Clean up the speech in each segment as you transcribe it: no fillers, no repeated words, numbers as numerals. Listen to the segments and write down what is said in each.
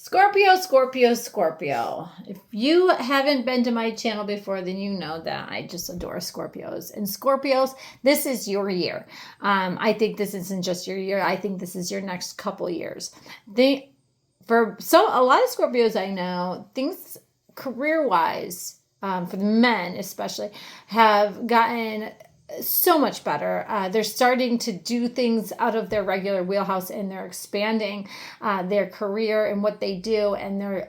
Scorpio, Scorpio, Scorpio. If you haven't been to my channel before, then you know that I just adore Scorpios. And Scorpios, this is your year. I think this isn't just your year. I think this is your next couple years. A lot of Scorpios I know, things career-wise, for the men especially, have gotten so much better. They're starting to do things out of their regular wheelhouse, and they're expanding their career and what they do, and they're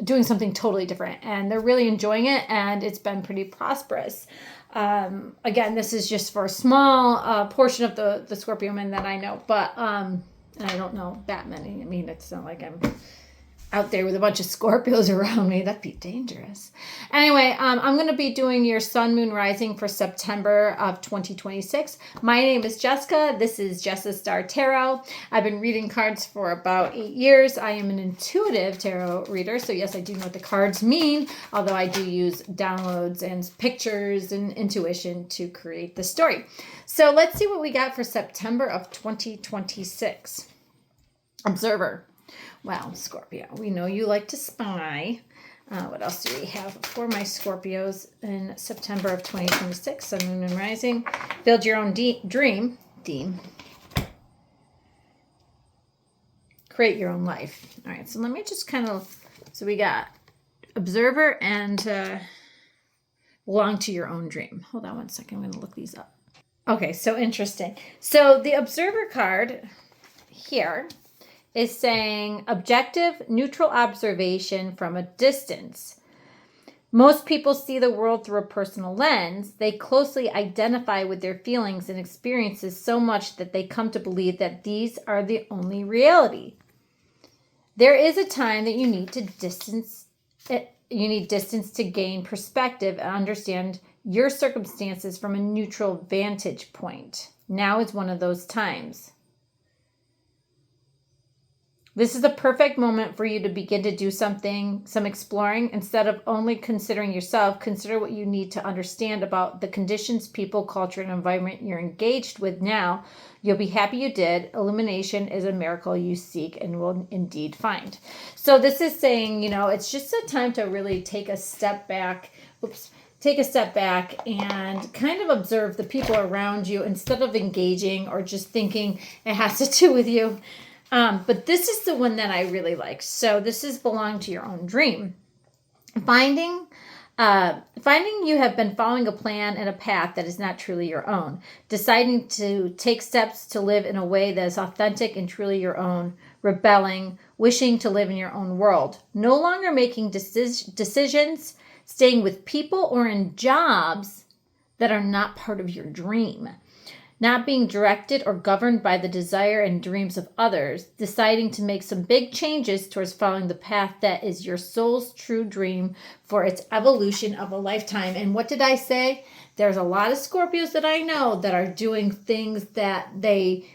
doing something totally different, and they're really enjoying it, and it's been pretty prosperous. Again, this is just for a small portion of the Scorpio men that I know, but and I don't know that many. I mean, it's not like I'm out there with a bunch of Scorpios around me. That'd be dangerous. Anyway, I'm going to be doing your sun, moon, rising for September of 2026. My name is Jessica. This is Jessica Star Tarot. I've been reading cards for about 8 years. I am an intuitive tarot reader. So yes, I do know what the cards mean, although I do use downloads and pictures and intuition to create the story. So let's see what we got for September of 2026. Observer. Well, Scorpio, we know you like to spy. What else do we have for my Scorpios in September of 2026? Sun, moon, and rising. Build your own dream. Create your own life. All right, so let me just so we got observer and belong to your own dream. Hold on one second. I'm going to look these up. Okay, so interesting. So the observer card here is saying objective, neutral observation from a distance. Most people see the world through a personal lens. They closely identify with their feelings and experiences so much that they come to believe that these are the only reality. There is a time that you need distance to gain perspective and understand your circumstances from a neutral vantage point. Now is one of those times. This is the perfect moment for you to begin to do some exploring. Instead of only considering yourself, consider what you need to understand about the conditions, people, culture, and environment you're engaged with now. You'll be happy you did. Illumination is a miracle you seek and will indeed find. So this is saying, it's just a time to really take a step back. Take a step back and kind of observe the people around you instead of engaging or just thinking it has to do with you. But this is the one that I really like. So this is belong to your own dream. Finding you have been following a plan and a path that is not truly your own. Deciding to take steps to live in a way that is authentic and truly your own. Rebelling, wishing to live in your own world. No longer making decisions, staying with people or in jobs that are not part of your dream. Not being directed or governed by the desire and dreams of others, deciding to make some big changes towards following the path that is your soul's true dream for its evolution of a lifetime. And what did I say? There's a lot of Scorpios that I know that are doing things that they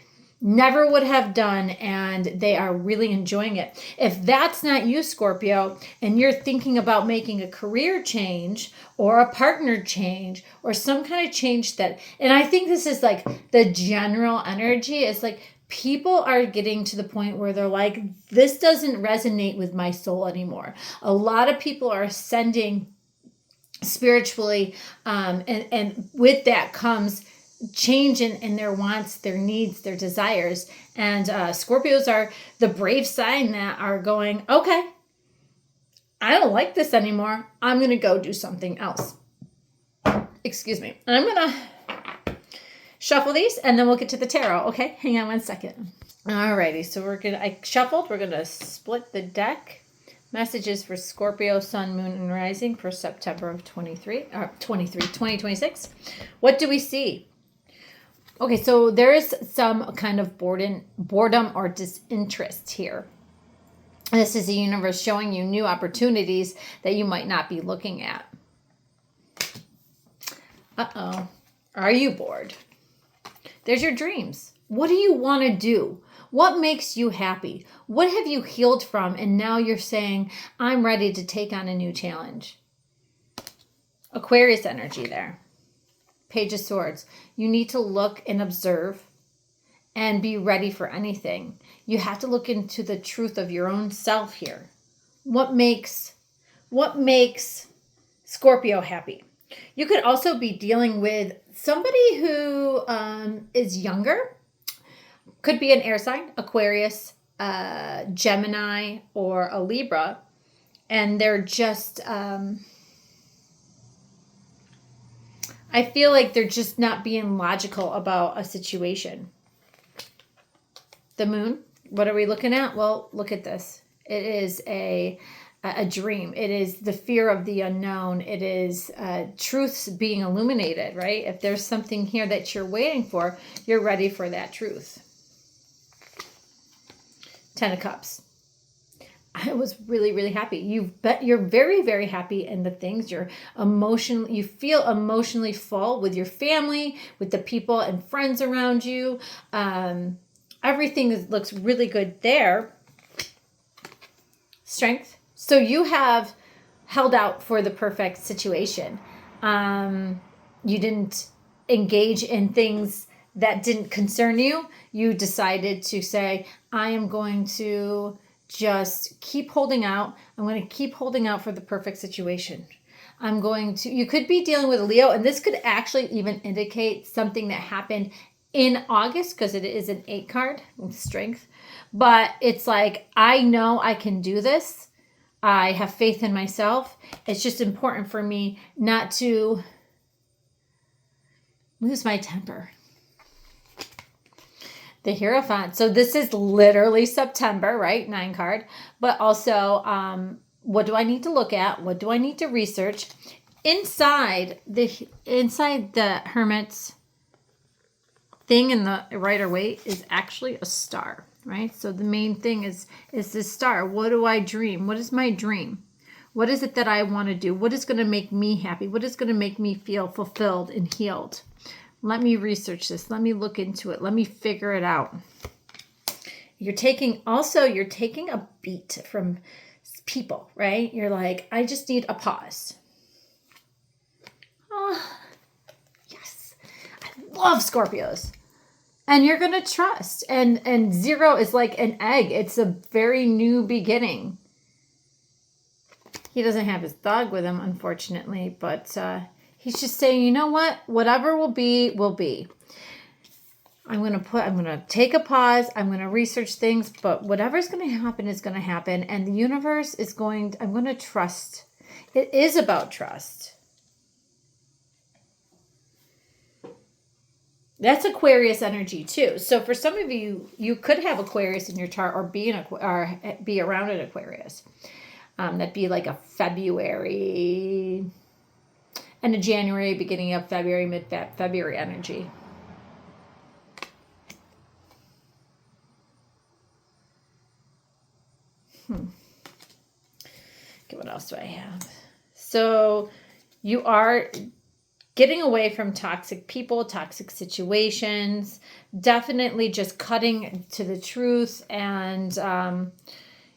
never would have done, and they are really enjoying it. If that's not you, Scorpio, and you're thinking about making a career change or a partner change or some kind of change and I think this is like the general energy, is like people are getting to the point where they're like, this doesn't resonate with my soul anymore. A lot of people are ascending spiritually, and with that comes change in their wants, their needs, their desires. And Scorpios are the brave sign that are going, okay, I don't like this anymore. I'm going to go do something else. Excuse me. I'm going to shuffle these and then we'll get to the tarot. Okay, hang on one second. Alrighty, so I shuffled. We're going to split the deck. Messages for Scorpio, Sun, Moon, and Rising for September of 2026. What do we see? Okay, so there is some kind of boredom or disinterest here. This is the universe showing you new opportunities that you might not be looking at. Uh-oh. Are you bored? There's your dreams. What do you want to do? What makes you happy? What have you healed from? And now you're saying, I'm ready to take on a new challenge. Aquarius energy there. Page of Swords. You need to look and observe and be ready for anything. You have to look into the truth of your own self here. What makes Scorpio happy? You could also be dealing with somebody who is younger. Could be an air sign, Aquarius, Gemini, or a Libra. And they're just, I feel like they're just not being logical about a situation. The moon, what are we looking at? Well, look at this. It is a dream. It is the fear of the unknown. It is truths being illuminated, right? If there's something here that you're waiting for, you're ready for that truth. 10 of Cups. I was really, really happy. You're very, very happy in the things. You feel emotionally full with your family, with the people and friends around you. Everything looks really good there. Strength. So you have held out for the perfect situation. You didn't engage in things that didn't concern you. You decided to say, I am going to just keep holding out. I'm going to keep holding out for the perfect situation. You could be dealing with a Leo, and this could actually even indicate something that happened in August, because it is an 8 card with strength. But it's like, I know I can do this. I have faith in myself. It's just important for me not to lose my temper. The Hierophant. So this is literally September, right? 9 card. But also, what do I need to look at? What do I need to research? Inside the Hermit's thing in the Rider-Waite is actually a star, right? So the main thing is this star. What do I dream? What is my dream? What is it that I want to do? What is going to make me happy? What is going to make me feel fulfilled and healed? Let me research this. Let me look into it. Let me figure it out. You're taking a beat from people, right? You're like, I just need a pause. Oh, yes. I love Scorpios. And you're going to trust. And 0 is like an egg. It's a very new beginning. He doesn't have his dog with him, unfortunately, but he's just saying, you know what? Whatever will be, will be. I'm going to take a pause. I'm going to research things, but whatever's going to happen is going to happen. And the universe I'm going to trust. It is about trust. That's Aquarius energy too. So for some of you, you could have Aquarius in your chart or be around an Aquarius. That'd be like a February, end of January, beginning of February, mid-February energy. Okay, what else do I have? So you are getting away from toxic people, toxic situations, definitely just cutting to the truth and,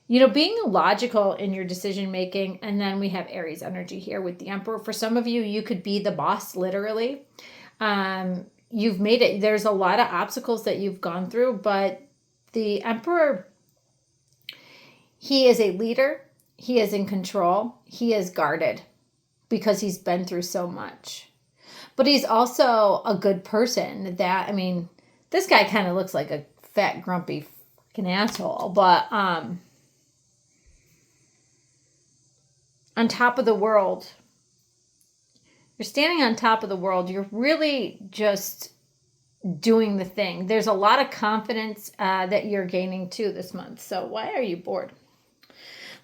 being logical in your decision making. And then we have Aries energy here with the Emperor. For some of you, you could be the boss, literally. You've made it. There's a lot of obstacles that you've gone through, but the Emperor, he is a leader. He is in control. He is guarded because he's been through so much. But he's also a good person this guy kind of looks like a fat, grumpy fucking asshole, but on top of the world. You're standing on top of the world. You're really just doing the thing. There's a lot of confidence that you're gaining too this month. So why are you bored?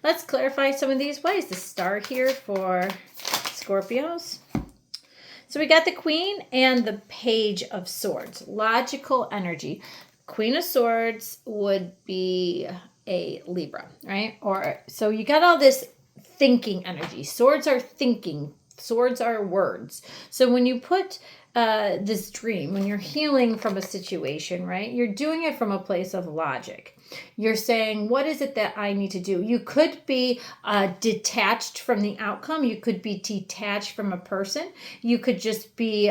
Let's clarify some of these. Why is the star here for Scorpios? So we got the Queen and the Page of Swords. Logical energy. Queen of Swords would be a Libra, right? So you got all this thinking energy. Swords are thinking. Swords are words. So when you put this dream, when you're healing from a situation, right? You're doing it from a place of logic. You're saying, what is it that I need to do? You could be detached from the outcome. You could be detached from a person. You could just be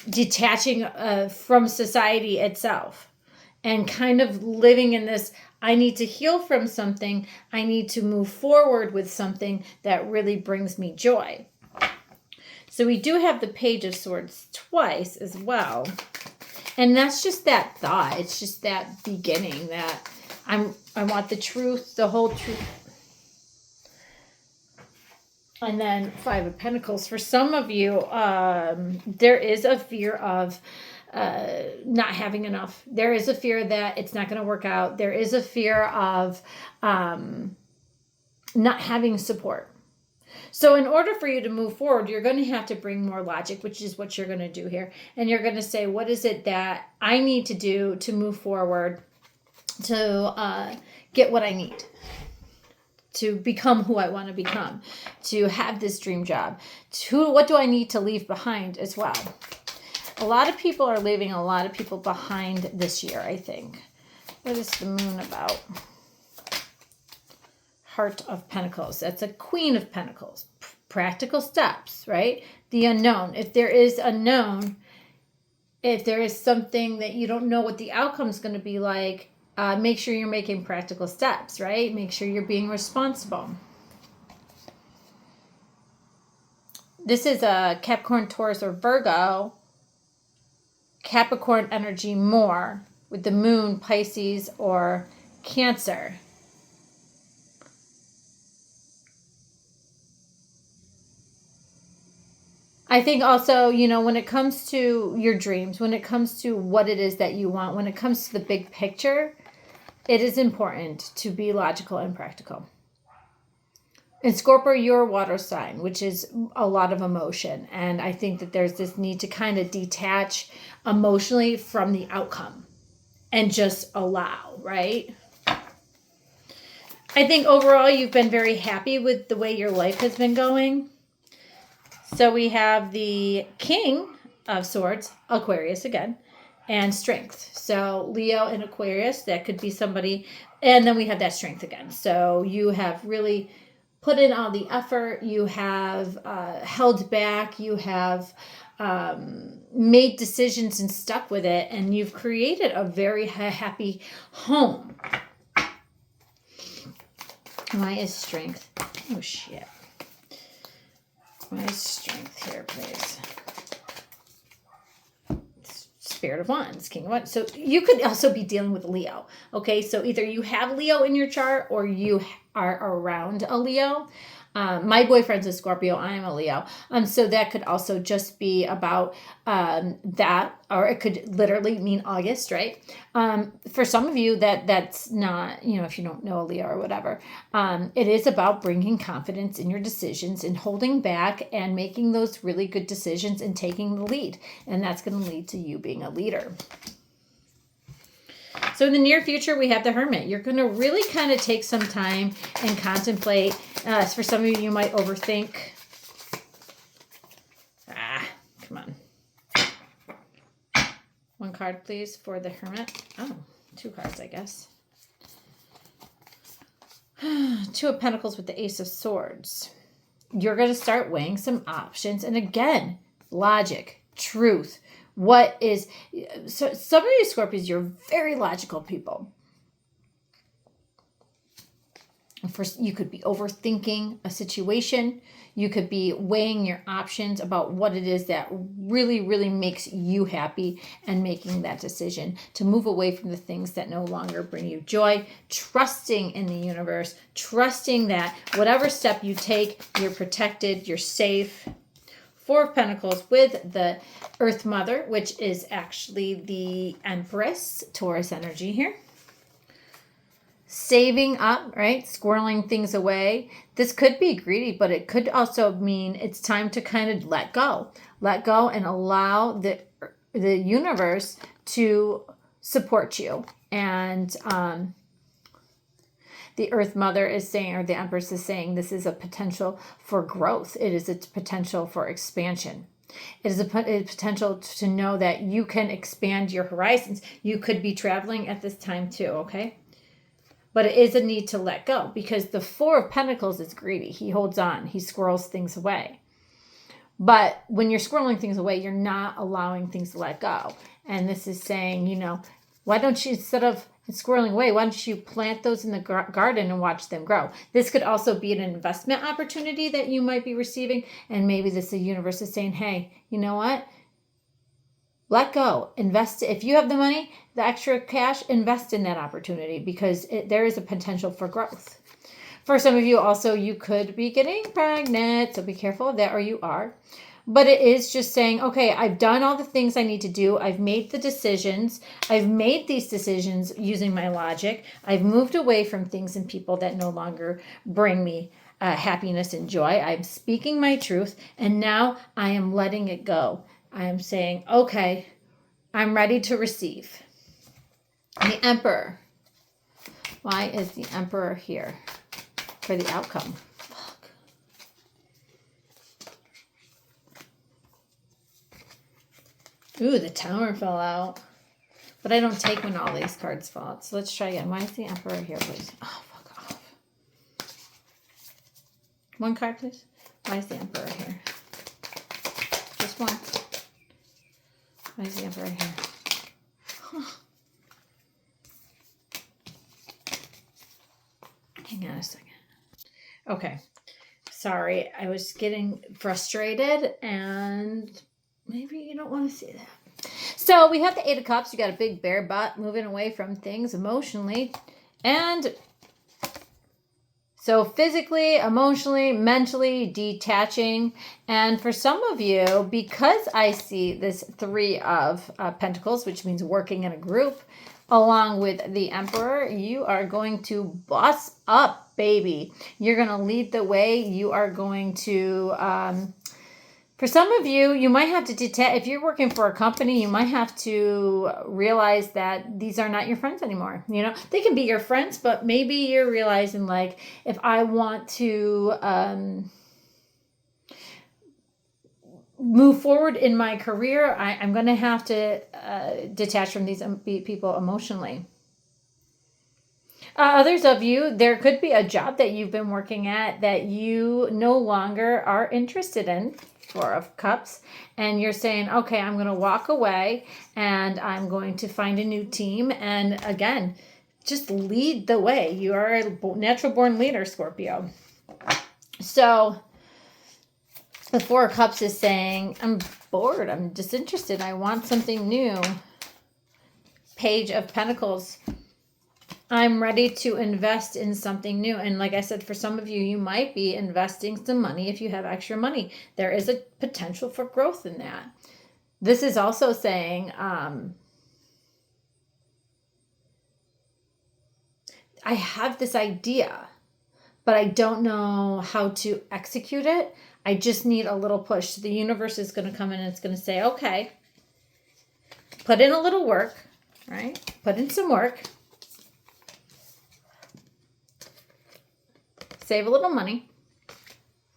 detaching from society itself and kind of living in this, I need to heal from something. I need to move forward with something that really brings me joy. So we do have the Page of Swords twice as well. And that's just that thought. It's just that beginning that I want the truth, the whole truth. And then Five of Pentacles. For some of you, there is a fear of not having enough. There is a fear that it's not going to work out. There is a fear of not having support. So in order for you to move forward, you're going to have to bring more logic, which is what you're going to do here. And you're going to say, what is it that I need to do to move forward to get what I need, to become who I want to become, to have this dream job? What do I need to leave behind as well? A lot of people are leaving a lot of people behind this year, I think. What is the moon about? Heart of Pentacles. That's a Queen of Pentacles. Practical steps, right? The unknown. If there is unknown, if there is something that you don't know what the outcome is going to be like, make sure you're making practical steps, right? Make sure you're being responsible. This is a Capricorn, Taurus, or Virgo. Capricorn energy more with the moon, Pisces, or Cancer. I think also, when it comes to your dreams, when it comes to what it is that you want, when it comes to the big picture, it is important to be logical and practical. In Scorpio, you're a water sign, which is a lot of emotion. And I think that there's this need to kind of detach emotionally from the outcome and just allow, right? I think overall you've been very happy with the way your life has been going. So we have the King of Swords, Aquarius again, and Strength. So Leo and Aquarius, that could be somebody. And then we have that Strength again. So you have really put in all the effort. You have held back. You have made decisions and stuck with it. And you've created a very happy home. Why is Strength? Oh, shit. Why is Strength here, please? Spirit of Wands, King of Wands. So you could also be dealing with Leo. Okay, so either you have Leo in your chart or you are around a Leo. My boyfriend's a Scorpio. I am a Leo. So that could also just be about that, or it could literally mean August, right? For some of you, that's not, if you don't know a Leo or whatever, it is about bringing confidence in your decisions and holding back and making those really good decisions and taking the lead. And that's going to lead to you being a leader. So in the near future, we have the Hermit. You're going to really kind of take some time and contemplate. For some of you, you might overthink. Come on. One card, please, for the Hermit. Oh, 2 cards, I guess. 2 of Pentacles with the Ace of Swords. You're going to start weighing some options. And again, logic, truth. What is, so some of you Scorpios, you're very logical people. First, you could be overthinking a situation. You could be weighing your options about what it is that really, really makes you happy and making that decision to move away from the things that no longer bring you joy, trusting in the universe, trusting that whatever step you take, you're protected, you're safe. 4 of Pentacles with the Earth Mother, which is actually the Empress, Taurus energy here. Saving up, right? Squirreling things away. This could be greedy, but it could also mean it's time to kind of let go. Let go and allow the universe to support you. And the Earth Mother is saying, or the Empress is saying, this is a potential for growth. It is a potential for expansion. It is a potential to know that you can expand your horizons. You could be traveling at this time too, okay? But it is a need to let go because the 4 of Pentacles is greedy. He holds on. He squirrels things away. But when you're squirreling things away, you're not allowing things to let go. And this is saying, why don't you, instead of squirreling away, why don't you plant those in the garden and watch them grow? This could also be an investment opportunity that you might be receiving. And maybe the universe is saying, hey, you know what? Let go. Invest. If you have the money, the extra cash, invest in that opportunity, because there is a potential for growth. For some of you also, you could be getting pregnant, so be careful of that, or you are. But it is just saying, okay, I've done all the things I need to do. I've made the decisions. I've made these decisions using my logic. I've moved away from things and people that no longer bring me happiness and joy. I'm speaking my truth, and now I am letting it go. I am saying, okay, I'm ready to receive. The Emperor. Why is the Emperor here? For the outcome. Fuck. Ooh, the Tower fell out. But I don't take when all these cards fall out. So let's try again. Why is the Emperor here, please? Oh, fuck off. One card, please. Why is the Emperor here? Just one. Why is the Emperor here? Huh. Hang on a second. Okay. Sorry, I was getting frustrated, and maybe you don't want to see that. So we have the Eight of Cups. You got a big bare butt moving away from things emotionally. And so physically, emotionally, mentally detaching. And for some of you, because I see this Three of Pentacles, which means working in a group, along with the Emperor, you are going to boss up, baby. You're going to lead the way. You are going to, for some of you, you might have to detach. If you're working for a company, you might have to realize that these are not your friends anymore. They can be your friends, but maybe you're realizing, like, if I want to move forward in my career, I'm going to have to detach from these people emotionally. Others of you, there could be a job that you've been working at that you no longer are interested in. Four of Cups. And you're saying, okay, I'm going to walk away and I'm going to find a new team. And again, just lead the way. You are a natural born leader, Scorpio. So the Four of Cups is saying, I'm bored. I'm disinterested. I want something new. Page of Pentacles. I'm ready to invest in something new. And like I said, for some of you, you might be investing some money if you have extra money. There is a potential for growth in that. This is also saying, I have this idea, but I don't know how to execute it. I just need a little push. So the universe is going to come in and it's going to say, okay, put in a little work, right? Put in some work. Save a little money,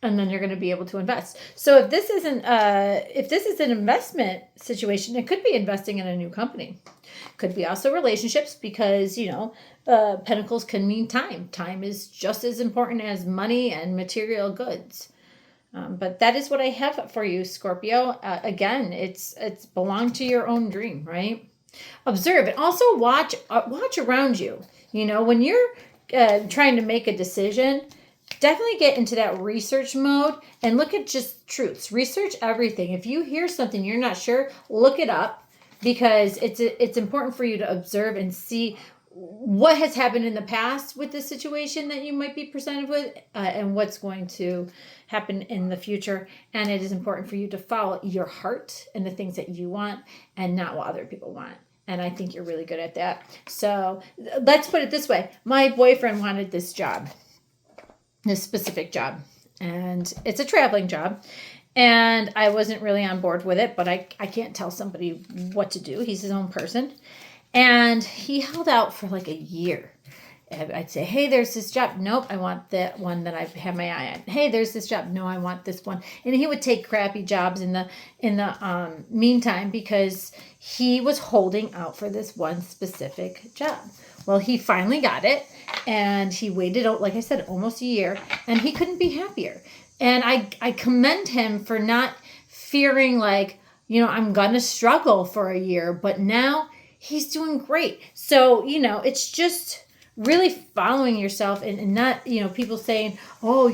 and then you're going to be able to invest. So if this is an investment situation, it could be investing in a new company. Could be also relationships, because Pentacles can mean time. Time is just as important as money and material goods. But that is what I have for you, Scorpio. Again, it's belong to your own dream, right? Observe and also watch around you. When you're trying to make a decision, definitely get into that research mode and look at just truths. Research everything. If you hear something you're not sure, look it up, because it's important for you to observe and see what has happened in the past with this situation that you might be presented with, and what's going to happen in the future. And it is important for you to follow your heart and the things that you want, and not what other people want. And I think you're really good at that. So let's put it this way. My boyfriend wanted this job, this specific job, and it's a traveling job. And I wasn't really on board with it, but I can't tell somebody what to do. He's his own person. And he held out for like a year. I'd say, hey, there's this job. Nope, I want that one that I've had my eye on. Hey, there's this job. No, I want this one. And he would take crappy jobs in the meantime, because he was holding out for this one specific job. Well, he finally got it, and he waited, like I said, almost a year, and he couldn't be happier. And I commend him for not fearing like, I'm going to struggle for a year, but now he's doing great. So, it's just really following yourself and not, people saying, oh,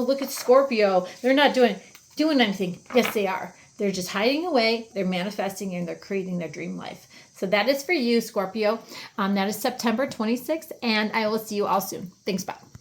look at Scorpio. They're not doing anything. Yes, they are. They're just hiding away. They're manifesting and they're creating their dream life. So that is for you, Scorpio. That is September 26th, and I will see you all soon. Thanks, bye.